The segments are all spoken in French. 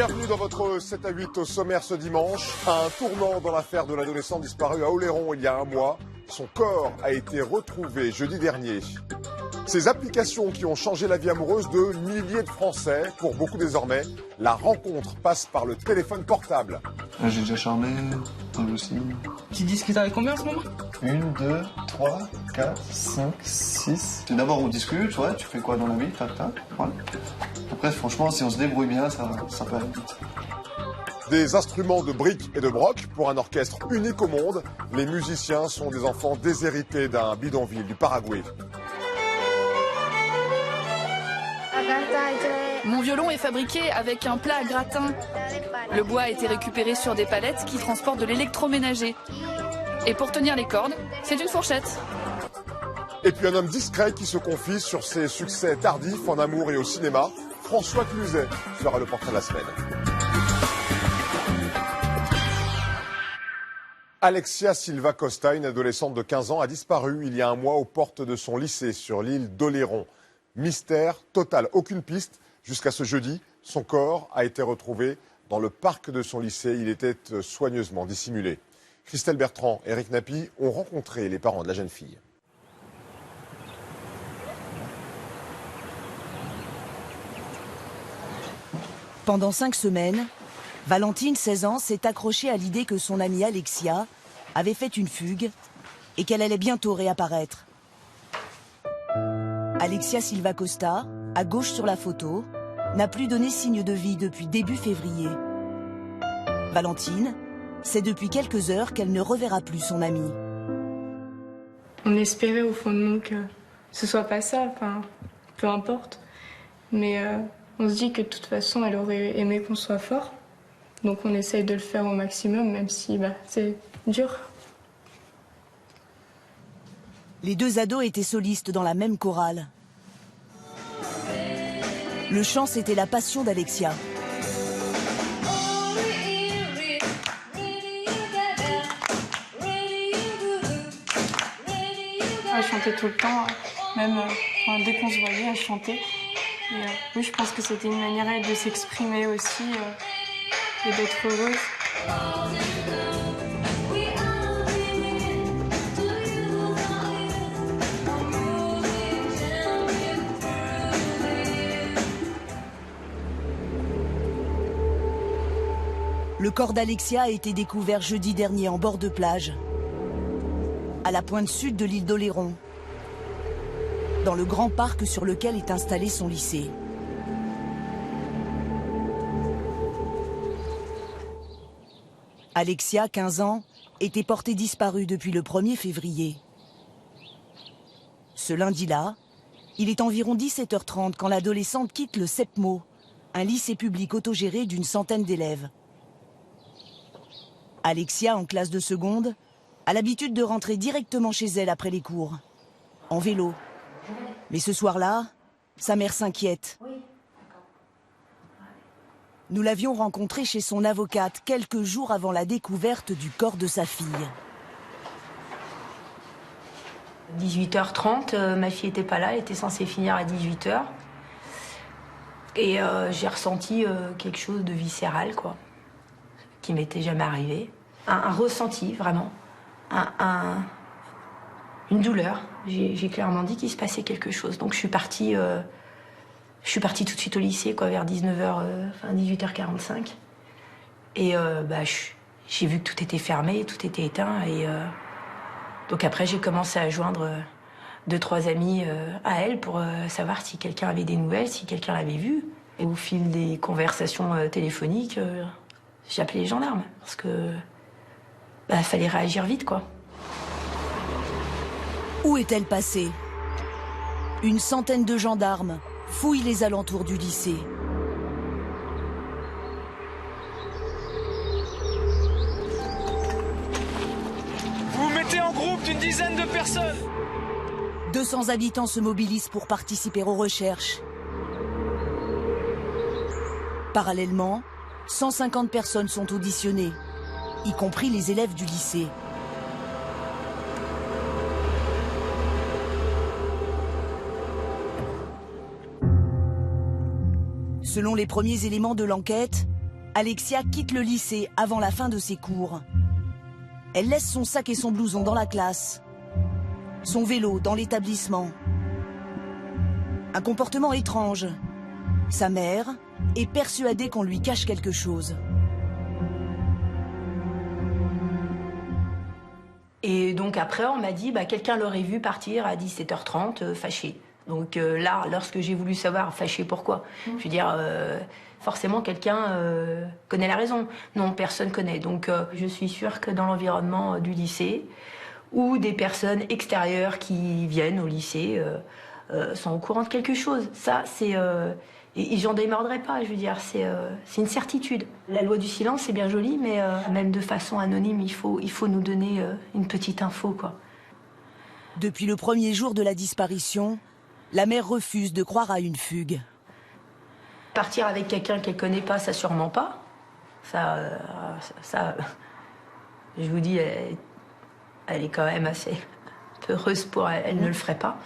Bienvenue dans votre 7 à 8 au sommaire ce dimanche. Un tournant dans l'affaire de l'adolescent disparu à Oléron il y a un mois. Son corps a été retrouvé jeudi dernier. Ces applications qui ont changé la vie amoureuse de milliers de Français. Pour beaucoup désormais, la rencontre passe par le téléphone portable. J'ai déjà charmé, toi aussi. Tu discutes avec combien en ce moment? 1, 2, 3, 4, 5, 6. D'abord on discute, ouais, tu fais quoi dans la vie, tac tac, ouais. Après franchement si on se débrouille bien, ça peut aller vite. Des instruments de briques et de broc pour un orchestre unique au monde. Les musiciens sont des enfants déshérités d'un bidonville du Paraguay. Mon violon est fabriqué avec un plat à gratin. Le bois a été récupéré sur des palettes qui transportent de l'électroménager. Et pour tenir les cordes, c'est une fourchette. Et puis un homme discret qui se confie sur ses succès tardifs en amour et au cinéma. François Cluzet sera le portrait de la semaine. Alexia Silva Costa, une adolescente de 15 ans, a disparu il y a un mois aux portes de son lycée sur l'île d'Oléron. Mystère total, aucune piste. Jusqu'à ce jeudi, son corps a été retrouvé dans le parc de son lycée. Il était soigneusement dissimulé. Christelle Bertrand et Eric Nappi ont rencontré les parents de la jeune fille. Pendant 5 semaines, Valentine, 16 ans, s'est accrochée à l'idée que son amie Alexia avait fait une fugue et qu'elle allait bientôt réapparaître. Alexia Silva Costa, à gauche sur la photo, n'a plus donné signe de vie depuis début février. Valentine sait depuis quelques heures qu'elle ne reverra plus son amie. On espérait au fond de nous que ce soit pas ça, enfin, peu importe. Mais on se dit que de toute façon, elle aurait aimé qu'on soit fort. Donc on essaye de le faire au maximum, même si c'est dur. Les deux ados étaient solistes dans la même chorale. Le chant, c'était la passion d'Alexia. Elle chantait tout le temps, même dès qu'on se voyait, elle chantait. Et, oui, je pense que c'était une manière à elle de s'exprimer aussi et d'être heureuse. Le corps d'Alexia a été découvert jeudi dernier en bord de plage, à la pointe sud de l'île d'Oléron, dans le grand parc sur lequel est installé son lycée. Alexia, 15 ans, était portée disparue depuis le 1er février. Ce lundi-là, il est environ 17h30 quand l'adolescente quitte le CEPMO, un lycée public autogéré d'une centaine d'élèves. Alexia, en classe de seconde, a l'habitude de rentrer directement chez elle après les cours, en vélo. Mais ce soir-là, sa mère s'inquiète. Nous l'avions rencontrée chez son avocate quelques jours avant la découverte du corps de sa fille. 18h30, ma fille n'était pas là, elle était censée finir à 18h. Et j'ai ressenti quelque chose de viscéral, quoi, qui m'était jamais arrivé. Un ressenti, vraiment. Une douleur. J'ai clairement dit qu'il se passait quelque chose. Donc je suis partie tout de suite au lycée, quoi, vers 18h45. Et j'ai vu que tout était fermé, tout était éteint. Et donc après, j'ai commencé à joindre 2-3 amis à elle pour savoir si quelqu'un avait des nouvelles, si quelqu'un l'avait vue. Et au fil des conversations téléphoniques, j'ai appelé les gendarmes parce que fallait réagir vite, quoi. Où est-elle passée? Une centaine de gendarmes fouillent les alentours du lycée. Vous vous mettez en groupe d'une dizaine de personnes. 200 habitants se mobilisent pour participer aux recherches. Parallèlement, 150 personnes sont auditionnées, y compris les élèves du lycée. Selon les premiers éléments de l'enquête, Alexia quitte le lycée avant la fin de ses cours. Elle laisse son sac et son blouson dans la classe, son vélo dans l'établissement. Un comportement étrange. Sa mère est persuadée qu'on lui cache quelque chose. Et donc après, on m'a dit, quelqu'un l'aurait vu partir à 17h30 fâché. Donc là, lorsque j'ai voulu savoir fâché pourquoi, je veux dire, forcément quelqu'un connaît la raison. Non, personne connaît. Donc je suis sûre que dans l'environnement du lycée, ou des personnes extérieures qui viennent au lycée sont au courant de quelque chose. Ça, c'est... et j'en démordrai pas, je veux dire, c'est une certitude. La loi du silence, c'est bien joli, mais même de façon anonyme, il faut nous donner une petite info, quoi. Depuis le premier jour de la disparition, la mère refuse de croire à une fugue. Partir avec quelqu'un qu'elle connaît pas, ça sûrement pas. Ça je vous dis, elle est quand même assez peureuse pour elle. Elle ne le ferait pas.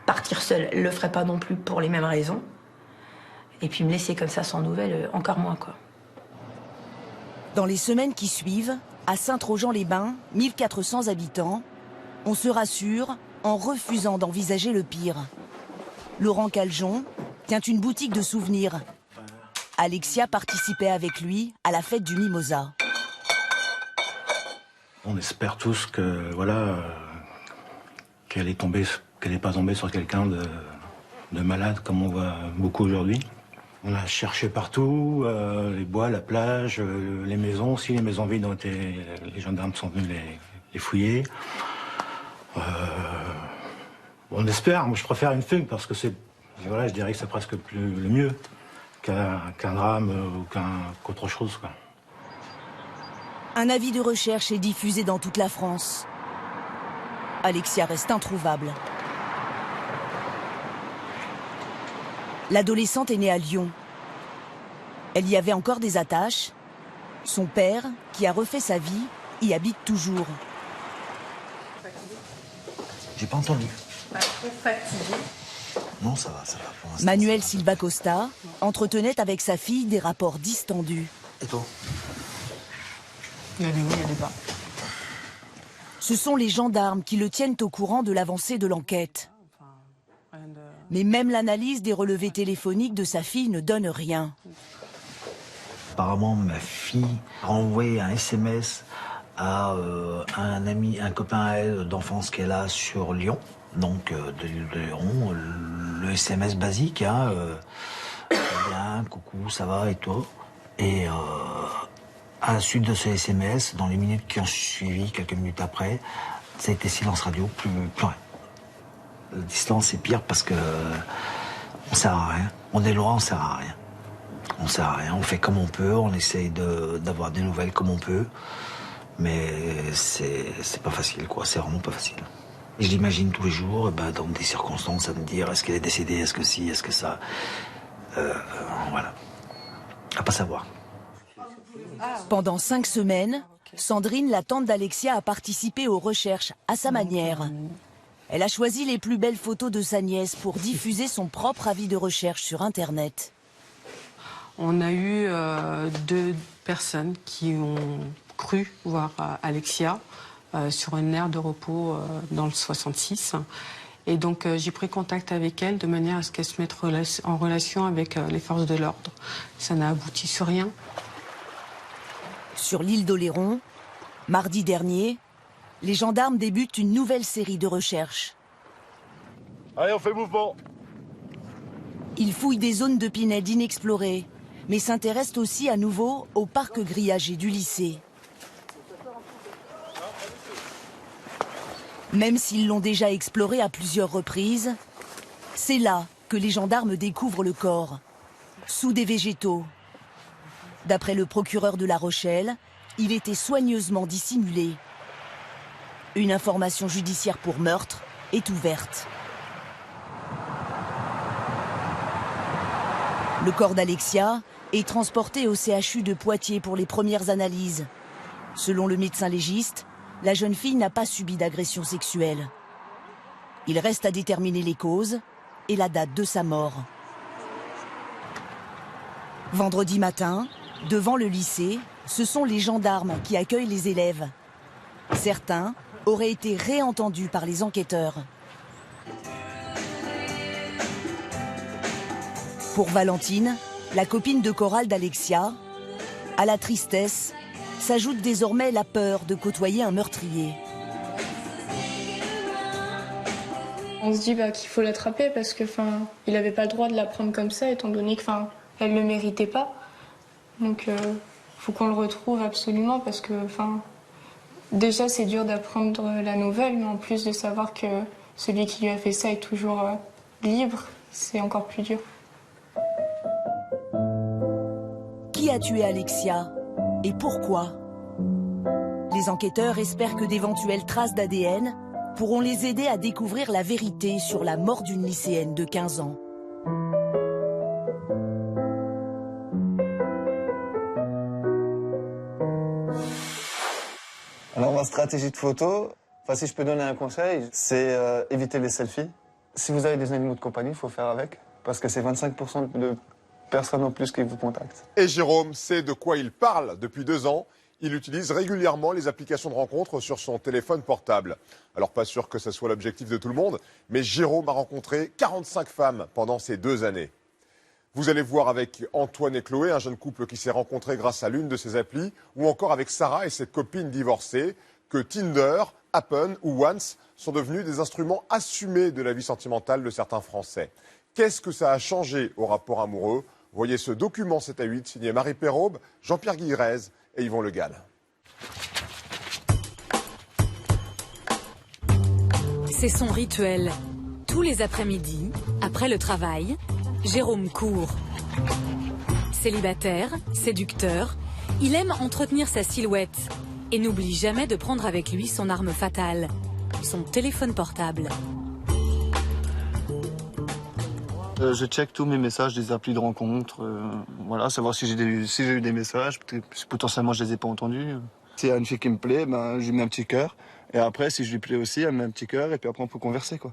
Partir seule, elle le ferait pas non plus pour les mêmes raisons. Et puis me laisser comme ça sans nouvelles, encore moins, quoi. Dans les semaines qui suivent, à Saint-Trojan-les-Bains, 1400 habitants, on se rassure en refusant d'envisager le pire. Laurent Caljon tient une boutique de souvenirs. Alexia participait avec lui à la fête du Mimosa. On espère tous que, voilà, qu'elle n'est pas tombée sur quelqu'un de malade comme on voit beaucoup aujourd'hui. On a cherché partout, les bois, la plage, les maisons aussi. Les maisons vides les gendarmes sont venus les fouiller. On espère, moi je préfère une fugue parce que voilà, je dirais que c'est presque le mieux qu'un drame ou qu'autre chose, quoi. Un avis de recherche est diffusé dans toute la France. Alexia reste introuvable. L'adolescente est née à Lyon. Elle y avait encore des attaches. Son père, qui a refait sa vie, y habite toujours. J'ai pas entendu. Trop fatiguée. Non, ça va pour l'instant. Manuel Silva Costa entretenait avec sa fille des rapports distendus. Et toi? Il y a des oui, il y a des pas. Ce sont les gendarmes qui le tiennent au courant de l'avancée de l'enquête. Mais même l'analyse des relevés téléphoniques de sa fille ne donne rien. Apparemment, ma fille a envoyé un SMS à un copain à elle d'enfance qu'elle a sur Lyon, donc de l'île de Léron. Le SMS basique, hein, bien, coucou, ça va et toi? Et à la suite de ce SMS, dans les minutes qui ont suivi, quelques minutes après, ça a été silence radio, plus rien. La distance est pire parce que on sert à rien. On est loin, on sert à rien. On sert à rien, on fait comme on peut, on essaye d'avoir des nouvelles comme on peut. Mais c'est pas facile, quoi. C'est vraiment pas facile. Et je l'imagine tous les jours, dans des circonstances, à me dire est-ce qu'elle est décédée, est-ce que si, est-ce que ça. Voilà. À pas savoir. Pendant 5 semaines, Sandrine, la tante d'Alexia, a participé aux recherches à sa manière. Elle a choisi les plus belles photos de sa nièce pour diffuser son propre avis de recherche sur Internet. On a eu 2 personnes qui ont cru voir Alexia sur une aire de repos dans le 66. Et donc j'ai pris contact avec elle de manière à ce qu'elle se mette en relation avec les forces de l'ordre. Ça n'a abouti sur rien. Sur l'île d'Oléron, mardi dernier, les gendarmes débutent une nouvelle série de recherches. Allez, on fait mouvement. Ils fouillent des zones de pinèdes inexplorées, mais s'intéressent aussi à nouveau au parc grillagé du lycée. Même s'ils l'ont déjà exploré à plusieurs reprises, c'est là que les gendarmes découvrent le corps, sous des végétaux. D'après le procureur de La Rochelle, il était soigneusement dissimulé. Une information judiciaire pour meurtre est ouverte. Le corps d'Alexia est transporté au CHU de Poitiers pour les premières analyses. Selon le médecin légiste, la jeune fille n'a pas subi d'agression sexuelle. Il reste à déterminer les causes et la date de sa mort. Vendredi matin, Devant le lycée, ce sont les gendarmes qui accueillent les élèves. Certains auraient été réentendus par les enquêteurs. Pour Valentine, la copine de chorale d'Alexia, à la tristesse s'ajoute désormais la peur de côtoyer un meurtrier. On se dit qu'il faut l'attraper parce que, il n'avait pas le droit de la prendre comme ça, étant donné que, elle ne le méritait pas. Donc, faut qu'on le retrouve absolument parce que, déjà c'est dur d'apprendre la nouvelle, mais en plus de savoir que celui qui lui a fait ça est toujours libre, c'est encore plus dur. Qui a tué Alexia et pourquoi? Les enquêteurs espèrent que d'éventuelles traces d'ADN pourront les aider à découvrir la vérité sur la mort d'une lycéenne de 15 ans. Alors ma stratégie de photo, si je peux donner un conseil, c'est éviter les selfies. Si vous avez des animaux de compagnie, il faut faire avec, parce que c'est 25% de personnes en plus qui vous contactent. Et Jérôme sait de quoi il parle depuis 2 ans. Il utilise régulièrement les applications de rencontres sur son téléphone portable. Alors pas sûr que ce soit l'objectif de tout le monde, mais Jérôme a rencontré 45 femmes pendant ces 2 années. Vous allez voir avec Antoine et Chloé, un jeune couple qui s'est rencontré grâce à l'une de ces applis, ou encore avec Sarah et cette copine divorcée, que Tinder, Happen ou Once sont devenus des instruments assumés de la vie sentimentale de certains Français. Qu'est-ce que ça a changé au rapport amoureux? Voyez ce document 7 à 8 signé Marie Perraube, Jean-Pierre Guillerez et Yvon Le Gall. C'est son rituel. Tous les après-midi, après le travail, Jérôme court. Célibataire, séducteur, il aime entretenir sa silhouette et n'oublie jamais de prendre avec lui son arme fatale, son téléphone portable. Je check tous mes messages des applis de rencontre, voilà, savoir si j'ai eu des messages, potentiellement je les ai pas entendus. S'il y a une fille qui me plaît, je lui mets un petit cœur. Et après, si je lui plais aussi, elle me met un petit cœur et puis après on peut converser, quoi.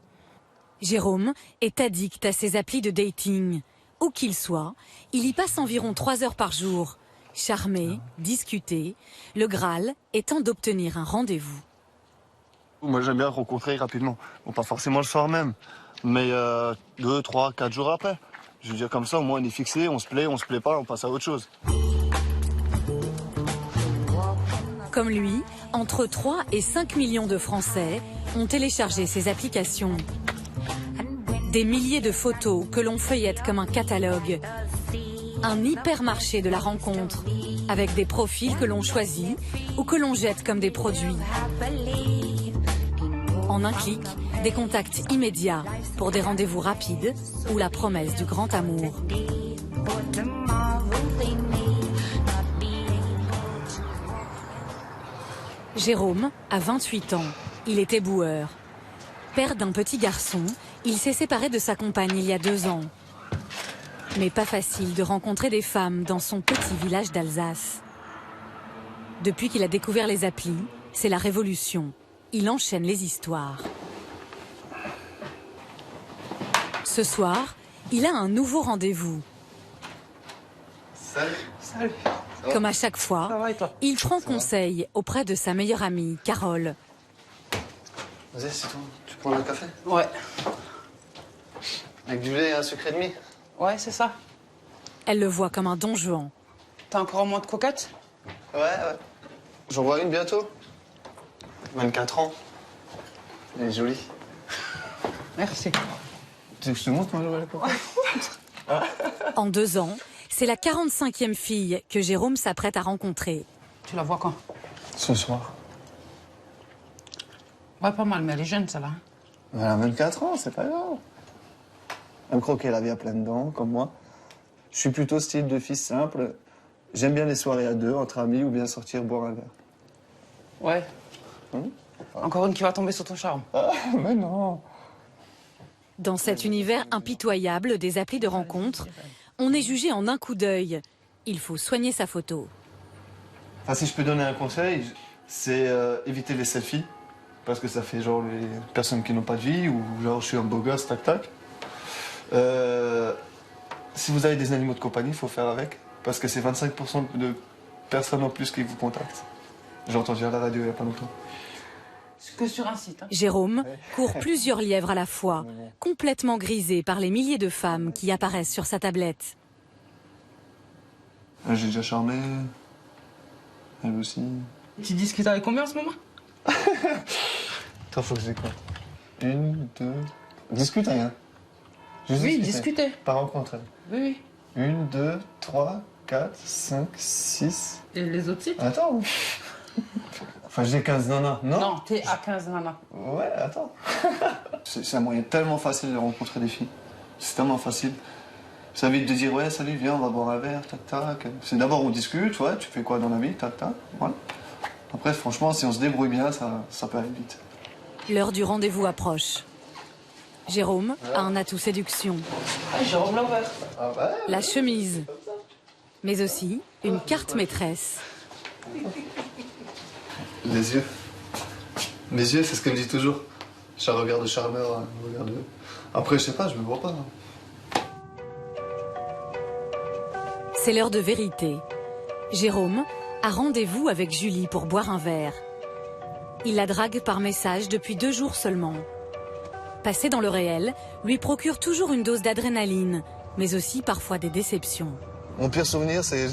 Jérôme est addict à ses applis de dating. Où qu'il soit, il y passe environ 3 heures par jour. Charmer, discuter, le Graal étant d'obtenir un rendez-vous. Moi j'aime bien rencontrer rapidement. Bon, pas forcément le soir même, mais 2, 3, 4 jours après. Je veux dire comme ça, au moins on est fixé, on se plaît pas, on passe à autre chose. Comme lui, entre 3 et 5 millions de Français ont téléchargé ces applications. Des milliers de photos que l'on feuillette comme un catalogue. Un hypermarché de la rencontre, avec des profils que l'on choisit ou que l'on jette comme des produits. En un clic, des contacts immédiats pour des rendez-vous rapides ou la promesse du grand amour. Jérôme a 28 ans. Il est éboueur. Père d'un petit garçon, il s'est séparé de sa compagne il y a 2 ans. Mais pas facile de rencontrer des femmes dans son petit village d'Alsace. Depuis qu'il a découvert les applis, c'est la révolution. Il enchaîne les histoires. Ce soir, il a un nouveau rendez-vous. Salut. Comme à chaque fois, il prend conseil auprès de sa meilleure amie, Carole. Vas-y, c'est toi. Tu prends le café? Ouais. Avec du lait et un sucre et demi? Ouais, c'est ça. Elle le voit comme un don Juan. T'as encore un mois de cocotte? Ouais. J'en vois une bientôt. 24 ans. Elle est jolie. Merci. Tu veux que je te montre ma nouvelle cocotte? En 2 ans, c'est la 45e fille que Jérôme s'apprête à rencontrer. Tu la vois quand? Ce soir. Ouais, pas mal, mais elle est jeune, celle-là. Elle a 24 ans, c'est pas grave. Elle me croquait la vie à pleines dents, comme moi. Je suis plutôt style de fils simple. J'aime bien les soirées à 2, entre amis, ou bien sortir boire un verre. Ouais. Encore une qui va tomber sur ton charme. Ah, mais non. Dans cet univers impitoyable des applis de rencontre, on est jugé en un coup d'œil. Il faut soigner sa photo. Si je peux donner un conseil, c'est éviter les selfies. Parce que ça fait genre les personnes qui n'ont pas de vie, ou genre je suis un beau gosse, tac tac. Si vous avez des animaux de compagnie, il faut faire avec. parce que c'est 25% de personnes en plus qui vous contactent. J'ai entendu à la radio il n'y a pas longtemps. Que sur un site. Hein. Jérôme court plusieurs lièvres à la fois, complètement grisé par les milliers de femmes qui apparaissent sur sa tablette. J'ai déjà charmé. Elle aussi. Tu discutes avec combien en ce moment? Attends, faut que je décolle. 1, 2... Discute rien. Oui, discuter. Par rencontre. Oui, oui. 1, 2, 3, 4, 5, 6... Et les autres sites? Attends. Enfin, j'ai 15 nanas. Non, non, t'es à 15 nanas. Ouais, attends. C'est un moyen tellement facile de rencontrer des filles. C'est tellement facile. Ça évite de dire, ouais, salut, viens, on va boire un verre, tac, tac. C'est d'abord, on discute, ouais, tu fais quoi dans la vie, tac, tac, voilà. Après, franchement, si on se débrouille bien, ça peut aller vite. L'heure du rendez-vous approche. Jérôme a un atout séduction. Ah, Jérôme Lover. Ah ouais. La chemise, mais aussi une carte maîtresse. Les yeux. Les yeux, c'est ce qu'elle me dit toujours. J'ai un regard de charmeur, un regard de... Après, je sais pas, je me vois pas. C'est l'heure de vérité. Jérôme a rendez-vous avec Julie pour boire un verre. Il la drague par message depuis 2 jours seulement. Passer dans le réel lui procure toujours une dose d'adrénaline, mais aussi parfois des déceptions. Mon pire souvenir, c'est...